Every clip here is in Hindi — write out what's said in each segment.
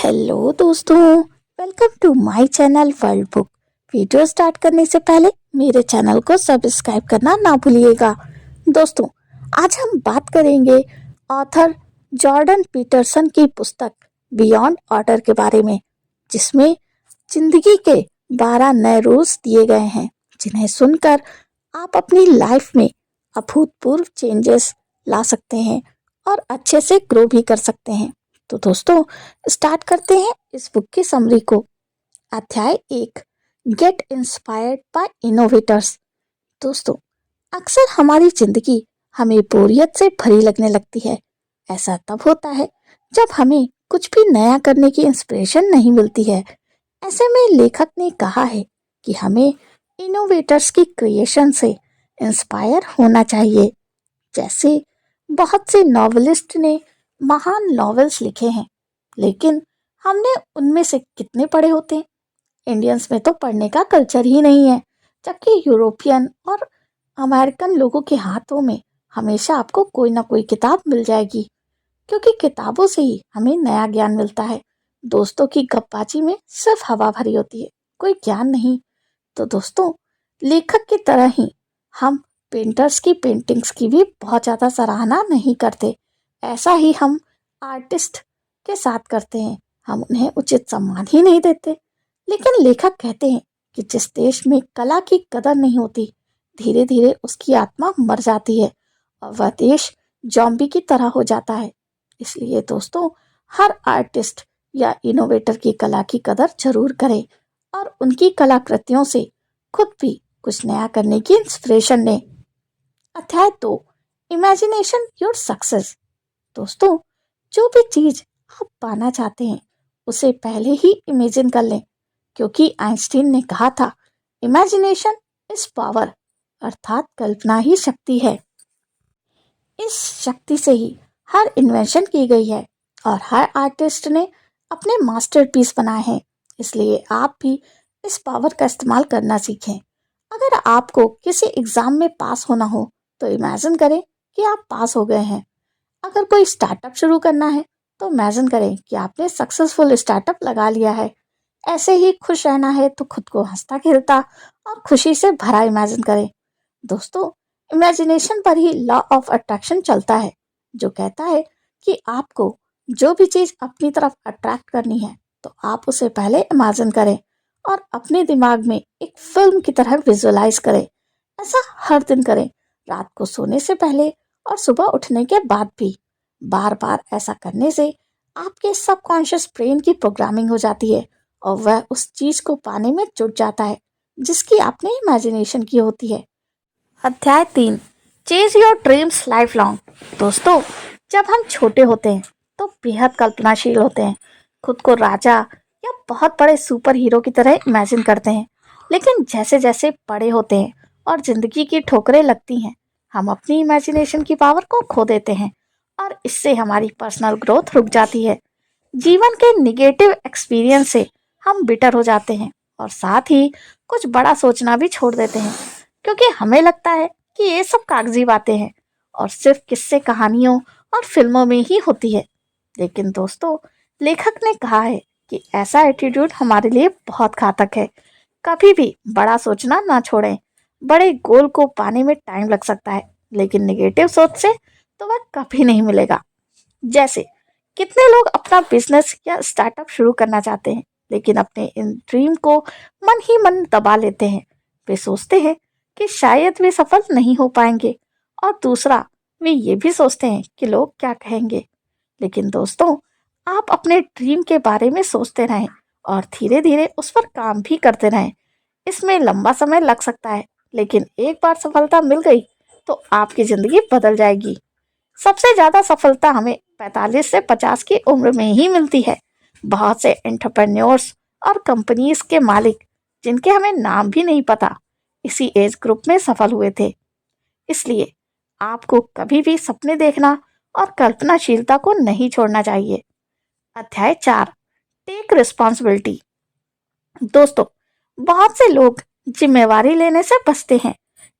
हेलो दोस्तों, welcome to my channel world book. Video start करने से पहले मेरे चैनल को सब्सक्राइब करना ना भूलिएगा। दोस्तों, आज हम बात करेंगे ऑथर जॉर्डन पीटरसन की पुस्तक बियॉन्ड ऑर्डर के बारे में, जिसमें जिंदगी के 12 नए रूल्स दिए गए हैं, जिन्हें सुनकर आप अपनी लाइफ में अभूतपूर्व चेंजेस ला सकते हैं और अच्छे से ग्रो भी कर सकते हैं। तो दोस्तों, स्टार्ट करते हैं इस बुक की समरी को। अध्याय 1, गेट इंस्पायर्ड बाय इनोवेटर्स। दोस्तों, अक्सर हमारी जिंदगी हमें बोरियत से भरी लगने लगती है। ऐसा तब होता है जब हमें कुछ भी नया करने की इंस्पिरेशन नहीं मिलती है। ऐसे में लेखक ने कहा है कि हमें इनोवेटर्स की क्रिएशन से इंस्पायर होना चाहिए। जैसे बहुत से नॉवेलिस्ट ने महान नॉवेल्स लिखे हैं, लेकिन हमने उनमें से कितने पढ़े होते हैं? इंडियंस में तो पढ़ने का कल्चर ही नहीं है, जबकि यूरोपियन और अमेरिकन लोगों के हाथों में हमेशा आपको कोई ना कोई किताब मिल जाएगी, क्योंकि किताबों से ही हमें नया ज्ञान मिलता है। दोस्तों की गप्पाची में सिर्फ हवा भरी होती है, कोई ज्ञान नहीं। तो दोस्तों, लेखक की तरह ही हम पेंटर्स की पेंटिंग्स की भी बहुत ज़्यादा सराहना नहीं करते। ऐसा ही हम आर्टिस्ट के साथ करते हैं, हम उन्हें उचित सम्मान ही नहीं देते। लेकिन लेखक कहते हैं कि जिस देश में कला की कदर नहीं होती, धीरे धीरे उसकी आत्मा मर जाती है और वह देश जॉम्बी की तरह हो जाता है। इसलिए दोस्तों, हर आर्टिस्ट या इनोवेटर की कला की कदर जरूर करें और उनकी कलाकृतियों से खुद भी कुछ नया करने की इंस्पिरेशन लें। अध्याय 2, इमेजिनेशन योर सक्सेस। दोस्तों, जो भी चीज आप पाना चाहते हैं उसे पहले ही इमेजिन कर लें, क्योंकि आइंस्टीन ने कहा था, इमेजिनेशन इज पावर, अर्थात कल्पना ही शक्ति है। इस शक्ति से ही हर इन्वेंशन की गई है और हर आर्टिस्ट ने अपने मास्टरपीस बनाए हैं। इसलिए आप भी इस पावर का इस्तेमाल करना सीखें। अगर आपको किसी एग्जाम में पास होना हो तो इमेजिन करें कि आप पास हो गए हैं। अगर कोई स्टार्टअप शुरू करना है तो इमेजिन करें कि आपने सक्सेसफुल स्टार्टअप लगा लिया है। ऐसे ही खुश रहना है तो खुद को हंसता खेलता और खुशी से भरा इमेजिन करें। दोस्तों, इमेजिनेशन पर ही लॉ ऑफ अट्रैक्शन चलता है, जो कहता है कि आपको जो भी चीज अपनी तरफ अट्रैक्ट करनी है तो आप उसे पहले इमेजिन करें और अपने दिमाग में एक फिल्म की तरह विजुअलाइज करें। ऐसा हर दिन करें, रात को सोने से पहले और सुबह उठने के बाद भी। बार बार ऐसा करने से आपके सबकॉन्शियस ब्रेन की प्रोग्रामिंग हो जाती है और वह उस चीज को पाने में जुट जाता है जिसकी आपने इमेजिनेशन की होती है। अध्याय 3, chase your dreams life long. दोस्तों, जब हम छोटे होते हैं तो बेहद कल्पनाशील होते हैं, खुद को राजा या बहुत बड़े सुपर हीरो की तरह इमेजिन करते हैं। लेकिन जैसे जैसे बड़े होते हैं और जिंदगी की ठोकरें लगती हैं, हम अपनी इमेजिनेशन की पावर को खो देते हैं और इससे हमारी पर्सनल ग्रोथ रुक जाती है। जीवन के निगेटिव एक्सपीरियंस से हम बिटर हो जाते हैं और साथ ही कुछ बड़ा सोचना भी छोड़ देते हैं, क्योंकि हमें लगता है कि ये सब कागजी बातें हैं और सिर्फ किस्से कहानियों और फिल्मों में ही होती है। लेकिन दोस्तों, लेखक ने कहा है कि ऐसा एटीट्यूड हमारे लिए बहुत घातक है। कभी भी बड़ा सोचना ना छोड़ें। बड़े गोल को पाने में टाइम लग सकता है, लेकिन नेगेटिव सोच से तो वह कभी नहीं मिलेगा। जैसे कितने लोग अपना बिजनेस या स्टार्टअप शुरू करना चाहते हैं, लेकिन अपने इन ड्रीम को मन ही मन दबा लेते हैं। वे सोचते हैं कि शायद वे सफल नहीं हो पाएंगे, और दूसरा, वे ये भी सोचते हैं कि लोग क्या कहेंगे। लेकिन दोस्तों, आप अपने ड्रीम के बारे में सोचते रहें और धीरे धीरे उस पर काम भी करते रहें। इसमें लंबा समय लग सकता है, लेकिन एक बार सफलता मिल गई तो आपकी जिंदगी बदल जाएगी। सबसे ज्यादा सफलता हमें 45 से 50 की उम्र में ही मिलती है। बहुत से एंटरप्रेन्योर्स और कंपनीज के मालिक, जिनके हमें नाम भी नहीं पता, इसी एज ग्रुप में सफल हुए थे। इसलिए आपको कभी भी सपने देखना और कल्पनाशीलता को नहीं छोड़ना चाहिए। अध्याय 4, टेक रिस्पॉन्सिबिलिटी। दोस्तों, बहुत से लोग जिम्मेवारी लेने से बचते हैं।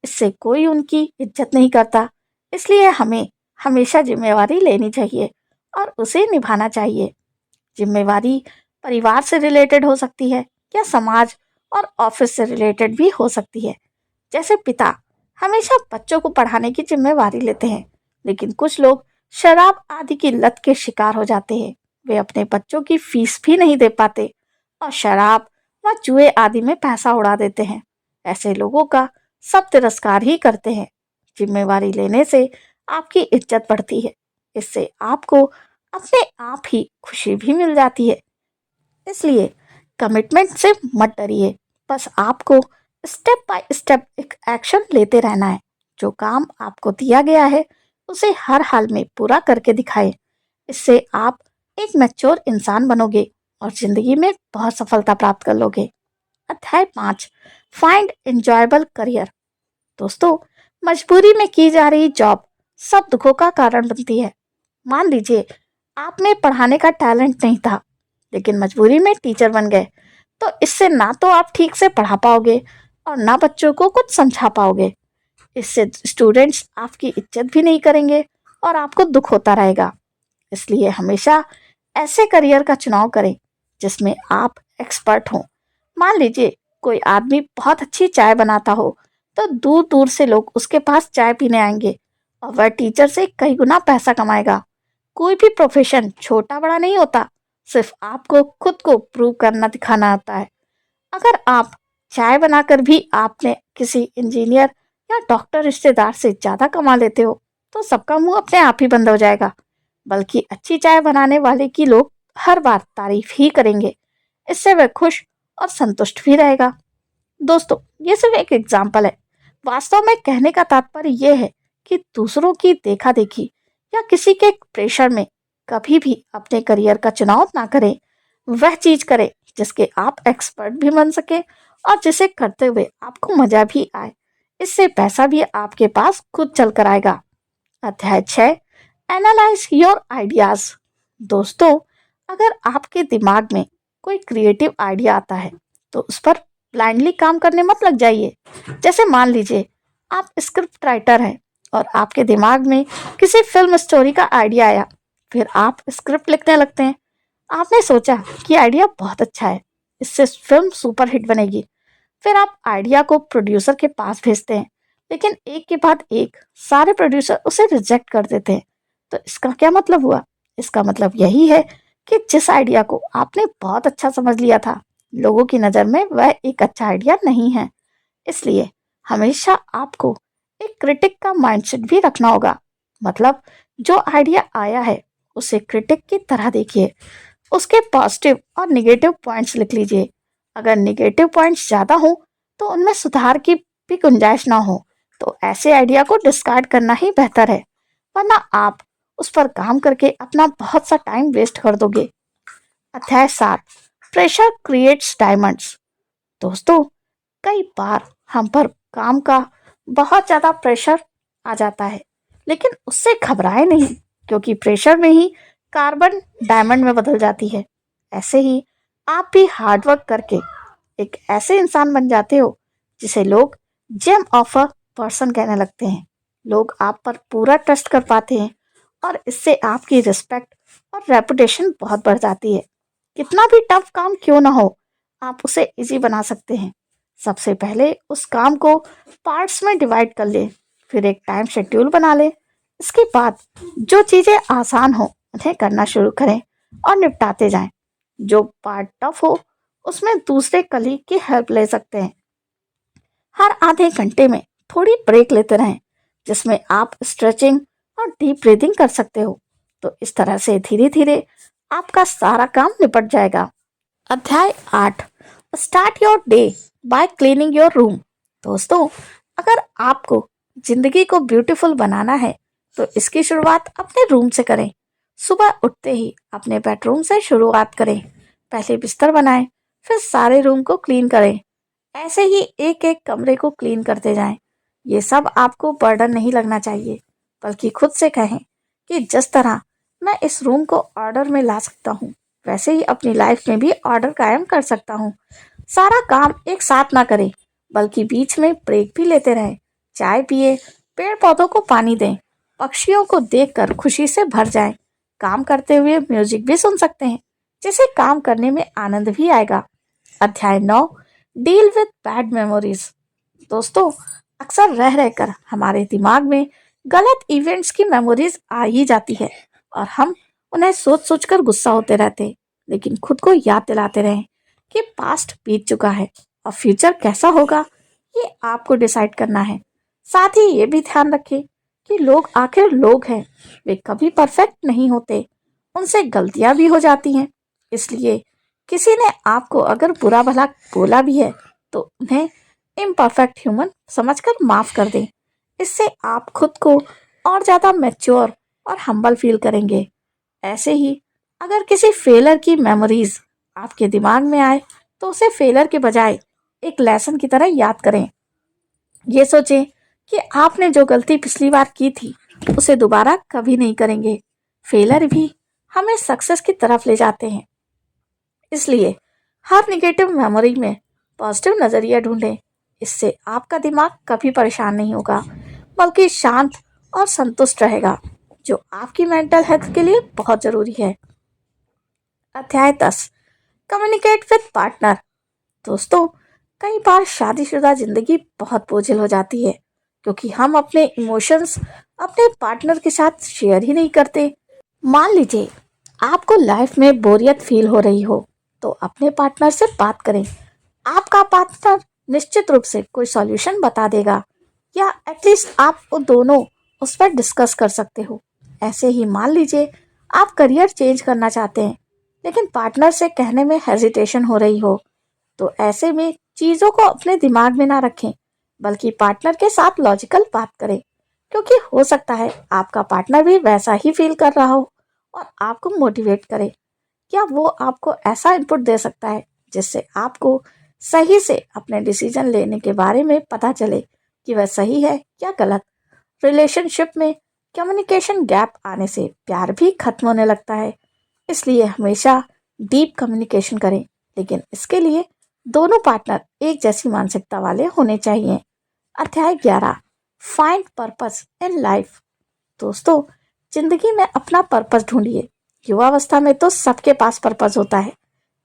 इससे कोई उनकी इज्जत नहीं करता। इसलिए हमें हमेशा जिम्मेवारी लेनी चाहिए और उसे निभाना चाहिए। जिम्मेवारी परिवार से रिलेटेड हो सकती है या समाज और ऑफिस से रिलेटेड भी हो सकती है। जैसे पिता हमेशा बच्चों को पढ़ाने की जिम्मेवारी लेते हैं, लेकिन कुछ लोग शराब आदि की लत के शिकार हो जाते हैं। वे अपने बच्चों की फीस भी नहीं दे पाते और शराब व जुए आदि में पैसा उड़ा देते हैं। ऐसे लोगों का सब तिरस्कार ही करते हैं। जिम्मेवारी लेने से आपकी इज्जत बढ़ती है। इससे आपको अपने आप ही खुशी भी मिल जाती है। इसलिए कमिटमेंट से मत डरिए, बस आपको स्टेप बाय स्टेप एक एक्शन लेते रहना है। जो काम आपको दिया गया है उसे हर हाल में पूरा करके दिखाएं। इससे आप एक मैच्योर इंसान बनोगे और जिंदगी में बहुत सफलता प्राप्त कर लोगे। अध्याय 5, फाइंड एंजॉयबल करियर। दोस्तों, मजबूरी में की जा रही जॉब सब दुखों का कारण बनती है। मान लीजिए आप में पढ़ाने का टैलेंट नहीं था, लेकिन मजबूरी में टीचर बन गए, तो इससे ना तो आप ठीक से पढ़ा पाओगे और ना बच्चों को कुछ समझा पाओगे। इससे स्टूडेंट्स आपकी इज्जत भी नहीं करेंगे और आपको दुख होता रहेगा। इसलिए हमेशा ऐसे करियर का चुनाव करें जिसमें आप एक्सपर्ट हों। मान लीजिए कोई आदमी बहुत अच्छी चाय बनाता हो, तो दूर दूर से लोग उसके पास चाय पीने आएंगे और वह टीचर से कई गुना पैसा कमाएगा। कोई भी प्रोफेशन छोटा बड़ा नहीं होता, सिर्फ आपको खुद को प्रूव करना दिखाना आता है। अगर आप चाय बनाकर भी आपने किसी इंजीनियर या डॉक्टर रिश्तेदार से ज्यादा कमा लेते हो, तो सबका मुंह अपने आप ही बंद हो जाएगा। बल्कि अच्छी चाय बनाने वाले की लोग हर बार तारीफ ही करेंगे। इससे वह खुश और संतुष्ट भी रहेगा। दोस्तों, ये सिर्फ एक एग्जाम्पल है। वास्तव में कहने का तात्पर्य यह है कि दूसरों की देखा देखी या किसी के प्रेशर में कभी भी अपने करियर का चुनाव ना करें। वह चीज करें जिसके आप एक्सपर्ट भी बन सके और जिसे करते हुए आपको मजा भी आए। इससे पैसा भी आपके पास खुद चल कर आएगा। अध्याय 6, एनालाइज योर आइडियाज। दोस्तों, अगर आपके दिमाग में कोई क्रिएटिव आइडिया आता है तो उस पर ब्लाइंडली काम करने मत लग जाइए। जैसे मान लीजिए आप स्क्रिप्ट राइटर हैं और आपके दिमाग में किसी फिल्म स्टोरी का आइडिया आया। फिर आप स्क्रिप्ट लिखने लगते हैं। आपने सोचा कि आइडिया बहुत अच्छा है, इससे फिल्म सुपर हिट बनेगी। फिर आप आइडिया को प्रोड्यूसर के पास भेजते हैं, लेकिन एक के बाद एक सारे प्रोड्यूसर उसे रिजेक्ट कर देते हैं। तो इसका क्या मतलब हुआ? इसका मतलब यही है कि जिस आइडिया को आपने बहुत अच्छा समझ लिया था, लोगों की नज़र में वह एक अच्छा आइडिया नहीं है। इसलिए हमेशा आपको एक क्रिटिक का माइंडसेट भी रखना होगा। मतलब जो आइडिया आया है उसे क्रिटिक की तरह देखिए, उसके पॉजिटिव और निगेटिव पॉइंट्स लिख लीजिए। अगर निगेटिव पॉइंट्स ज़्यादा हो तो उनमें सुधार की भी गुंजाइश ना हो, तो ऐसे आइडिया को डिस्कार्ड करना ही बेहतर है, वरना आप उस पर काम करके अपना बहुत सा टाइम वेस्ट कर दोगे। अध्याय 7, प्रेशर क्रिएट्स डायमंड्स। दोस्तों, कई बार हम पर काम का बहुत ज़्यादा प्रेशर आ जाता है, लेकिन उससे घबराए नहीं, क्योंकि प्रेशर में ही कार्बन डायमंड में बदल जाती है। ऐसे ही आप भी हार्डवर्क करके एक ऐसे इंसान बन जाते हो जिसे लोग जेम ऑफ अ पर्सन कहने लगते हैं। लोग आप पर पूरा ट्रस्ट कर पाते हैं और इससे आपकी रिस्पेक्ट और रेपुटेशन बहुत बढ़ जाती है। कितना भी टफ काम क्यों ना हो, आप उसे इजी बना सकते हैं। सबसे पहले उस काम को पार्ट्स में डिवाइड कर ले, फिर एक टाइम शेड्यूल बना ले। इसके बाद जो चीज़ें आसान हो उन्हें करना शुरू करें और निपटाते जाएं। जो पार्ट टफ हो उसमें दूसरे कलीग की हेल्प ले सकते हैं। हर आधे घंटे में थोड़ी ब्रेक लेते रहें, जिसमें आप स्ट्रेचिंग और डीप ब्रीदिंग कर सकते हो। तो इस तरह से धीरे धीरे आपका सारा काम निपट जाएगा। अध्याय 8, start your day bye cleaning your room. दोस्तों, अगर आपको जिंदगी को ब्यूटीफुल बनाना है तो इसकी शुरुआत अपने रूम से करें। सुबह उठते ही अपने बेडरूम से शुरुआत करें। पहले बिस्तर बनाएं, फिर सारे रूम को क्लीन करें। ऐसे ही एक एक कमरे को क्लीन करते जाएं। ये सब आपको बर्डन नहीं लगना चाहिए, बल्कि खुद से कहें कि जिस तरह मैं इस रूम को ऑर्डर में ला सकता हूँ, वैसे ही अपनी लाइफ में भी ऑर्डर कायम कर सकता हूँ। सारा काम एक साथ ना करें, बल्कि बीच में ब्रेक भी लेते रहें। चाय पिए, पेड़ पौधों को पानी दें, पक्षियों को देखकर खुशी से भर जाएं। काम करते हुए म्यूजिक भी सुन सकते हैं, जिसे काम करने में आनंद भी आएगा। अध्याय 9, डील विद बैड मेमोरीज। दोस्तों, अक्सर रह रहकर हमारे दिमाग में गलत इवेंट्स की मेमोरीज आ ही जाती है और हम उन्हें सोच सोच कर गुस्सा होते रहते हैं। लेकिन खुद को याद दिलाते रहें कि पास्ट बीत चुका है और फ्यूचर कैसा होगा ये आपको डिसाइड करना है। साथ ही ये भी ध्यान रखें कि लोग आखिर लोग हैं, वे कभी परफेक्ट नहीं होते, उनसे गलतियां भी हो जाती हैं। इसलिए किसी ने आपको अगर बुरा भला बोला भी है तो उन्हें इम्परफेक्ट ह्यूमन समझकर माफ कर दें। इससे आप खुद को और ज़्यादा मैच्योर और हम्बल फील करेंगे। ऐसे ही अगर किसी फेलर की मेमोरीज आपके दिमाग में आए तो उसे फेलर के बजाय एक लेसन की तरह याद करें। ये सोचें कि आपने जो गलती पिछली बार की थी उसे दोबारा कभी नहीं करेंगे। फेलर भी हमें सक्सेस की तरफ ले जाते हैं, इसलिए हर निगेटिव मेमोरी में पॉजिटिव नज़रिया ढूंढें। इससे आपका दिमाग कभी परेशान नहीं होगा बल्कि शांत और संतुष्ट रहेगा, जो आपकी मेंटल हेल्थ के लिए बहुत ज़रूरी है। अध्याय 10, कम्युनिकेट विद पार्टनर। दोस्तों, कई बार शादीशुदा जिंदगी बहुत बोझिल हो जाती है क्योंकि हम अपने इमोशंस अपने पार्टनर के साथ शेयर ही नहीं करते। मान लीजिए आपको लाइफ में बोरियत फील हो रही हो तो अपने पार्टनर से बात करें। आपका पार्टनर निश्चित रूप से कोई सॉल्यूशन बता देगा या एटलीस्ट आप वो दोनों उस पर डिस्कस कर सकते हो। ऐसे ही मान लीजिए आप करियर चेंज करना चाहते हैं लेकिन पार्टनर से कहने में हेजिटेशन हो रही हो, तो ऐसे में चीज़ों को अपने दिमाग में ना रखें बल्कि पार्टनर के साथ लॉजिकल बात करें, क्योंकि हो सकता है आपका पार्टनर भी वैसा ही फील कर रहा हो और आपको मोटिवेट करे। क्या वो आपको ऐसा इनपुट दे सकता है जिससे आपको सही से अपने डिसीजन लेने के बारे में पता चले कि वह सही है या गलत। रिलेशनशिप में कम्युनिकेशन गैप आने से प्यार भी खत्म होने लगता है, इसलिए हमेशा डीप कम्युनिकेशन करें, लेकिन इसके लिए दोनों पार्टनर एक जैसी मानसिकता वाले होने चाहिए। अध्याय 11, फाइंड पर्पस इन लाइफ। दोस्तों, जिंदगी में अपना पर्पस ढूंढिए। युवावस्था में तो सबके पास पर्पस होता है,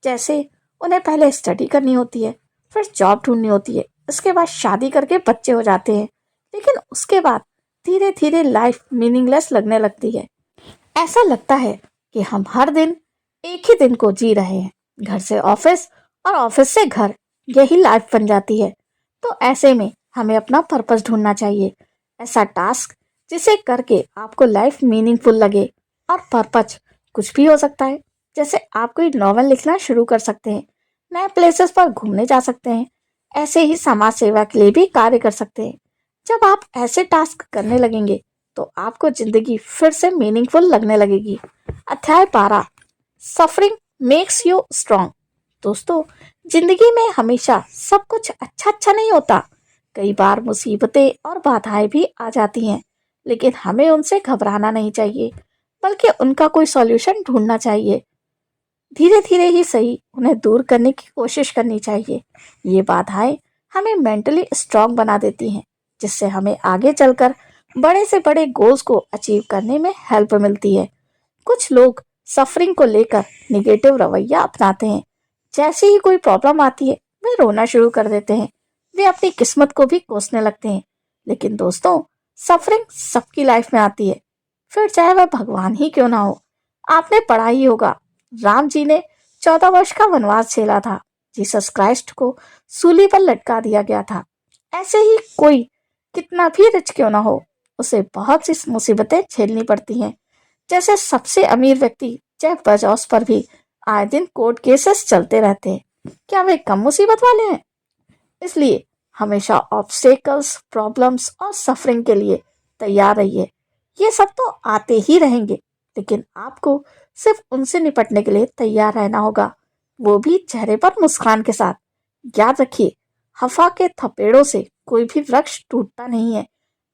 जैसे उन्हें पहले स्टडी करनी होती है, फिर जॉब ढूंढनी होती है, इसके बाद शादी करके बच्चे हो जाते हैं, लेकिन उसके बाद धीरे धीरे लाइफ मीनिंगलेस लगने लगती है। ऐसा लगता है कि हम हर दिन एक ही दिन को जी रहे हैं, घर से ऑफिस और ऑफिस से घर, यही लाइफ बन जाती है। तो ऐसे में हमें अपना पर्पस ढूंढना चाहिए, ऐसा टास्क जिसे करके आपको लाइफ मीनिंगफुल लगे। और पर्पस कुछ भी हो सकता है, जैसे आप कोई नॉवल लिखना शुरू कर सकते हैं, नए प्लेसेस पर घूमने जा सकते हैं, ऐसे ही समाज सेवा के लिए भी कार्य कर सकते हैं। जब आप ऐसे टास्क करने लगेंगे तो आपको जिंदगी फिर से मीनिंगफुल लगने लगेगी। अध्याय 12, सफरिंग मेक्स यू स्ट्रांग। दोस्तों, जिंदगी में हमेशा सब कुछ अच्छा अच्छा नहीं होता। कई बार मुसीबतें और बाधाएं भी आ जाती हैं, लेकिन हमें उनसे घबराना नहीं चाहिए बल्कि उनका कोई सॉल्यूशन ढूंढना चाहिए। धीरे धीरे ही सही उन्हें दूर करने की कोशिश करनी चाहिए। ये बाधाएं हमें मेंटली स्ट्रांग बना देती हैं, जिससे हमें आगे चलकर बड़े से बड़े गोल्स को अचीव करने में हेल्प मिलती है। कुछ लोग सफरिंग को लेकर निगेटिव रवैया अपनाते हैं। जैसे ही कोई प्रॉब्लम आती है वे रोना शुरू कर देते हैं, वे अपनी किस्मत को भी कोसने लगते हैं। लेकिन दोस्तों, सफरिंग सबकी लाइफ में आती है, फिर चाहे वह भगवान ही क्यों ना हो। आपने पढ़ा ही होगा, राम जी ने 14 वर्ष का वनवास झेला था, जीसस क्राइस्ट को सूली पर लटका दिया गया था। ऐसे ही कोई कितना भी रिच क्यों ना हो, उसे बहुत सी मुसीबतें झेलनी पड़ती हैं। जैसे सबसे अमीर व्यक्ति जेफ बेजोस पर भी आए दिन कोर्ट केसेस चलते रहते हैं। क्या वे कम मुसीबत वाले हैं? इसलिए हमेशा ऑब्स्टेकल्स, प्रॉब्लम्स और सफरिंग के लिए तैयार रहिए। ये सब तो आते ही रहेंगे, लेकिन आपको सिर्फ उनसे निपटने के लिए तैयार रहना होगा, वो भी चेहरे पर मुस्कान के साथ। याद रखिए, हवा के थपेड़ों से कोई भी वृक्ष टूटता नहीं है,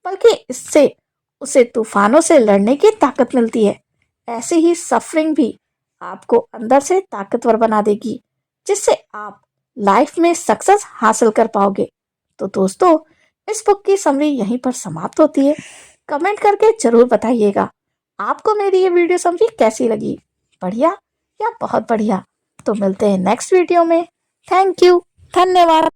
बल्कि इससे उसे तूफानों से लड़ने की ताकत मिलती है। ऐसे ही सफरिंग भी आपको अंदर से ताकतवर बना देगी, जिससे आप लाइफ में सक्सेस हासिल कर पाओगे। तो दोस्तों, इस बुक की समरी यहीं पर समाप्त होती है। कमेंट करके जरूर बताइएगा आपको मेरी ये वीडियो समरी कैसी लगी। बढ़िया या बहुत बढ़िया। तो मिलते हैं नेक्स्ट वीडियो में। थैंक यू, धन्यवाद।